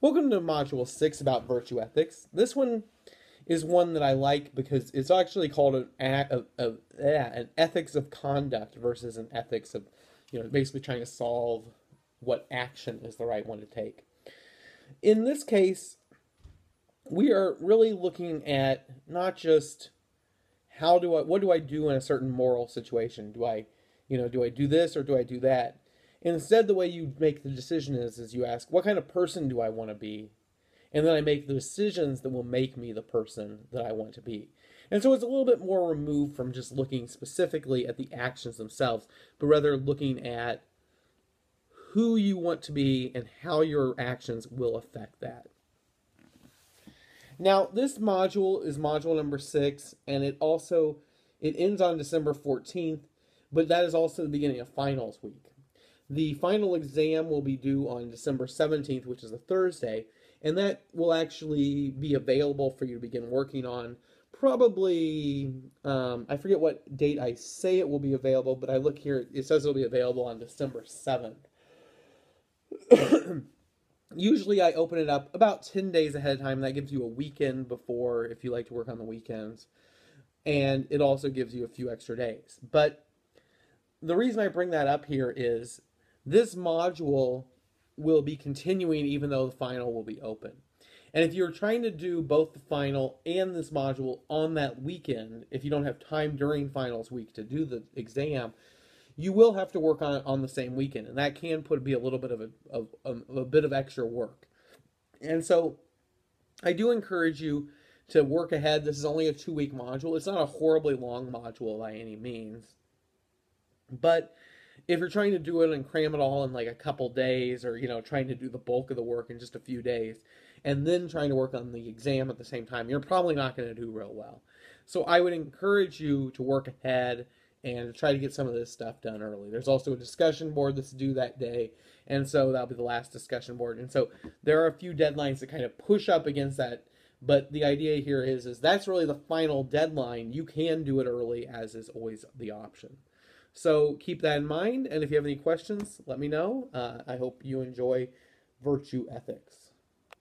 Welcome to Module 6 about virtue ethics. This one is one that I like because it's actually called an ethics of conduct versus an ethics of, basically trying to solve what action is the right one to take. In this case, we are really looking at not just what do I do in a certain moral situation? Do I do this or do I do that? Instead, the way you make the decision is you ask, what kind of person do I want to be? And then I make the decisions that will make me the person that I want to be. And so it's a little bit more removed from just looking specifically at the actions themselves, but rather looking at who you want to be and how your actions will affect that. Now, this module is module number 6, and it ends on December 14th, but that is also the beginning of finals week. The final exam will be due on December 17th, which is a Thursday, and that will actually be available for you to begin working on. Probably, I forget what date I say it will be available, but I look here, it says it will be available on December 7th. Usually I open it up about 10 days ahead of time. That gives you a weekend before if you like to work on the weekends. And it also gives you a few extra days. But the reason I bring that up here is this module will be continuing even though the final will be open. And if you're trying to do both the final and this module on that weekend, if you don't have time during finals week to do the exam, you will have to work on it on the same weekend, and that can be a little bit of a bit of extra work. And so I do encourage you to work ahead. This is only a 2-week module. It's not a horribly long module by any means. But if you're trying to do it and cram it all in like a couple days, or trying to do the bulk of the work in just a few days, and then trying to work on the exam at the same time, you're probably not going to do real well. So I would encourage you to work ahead and to try to get some of this stuff done early. There's also a discussion board that's due that day, and so that'll be the last discussion board. And so there are a few deadlines that kind of push up against that, but the idea here is that's really the final deadline. You can do it early, as is always the option. So keep that in mind, and if you have any questions, let me know. I hope you enjoy virtue ethics.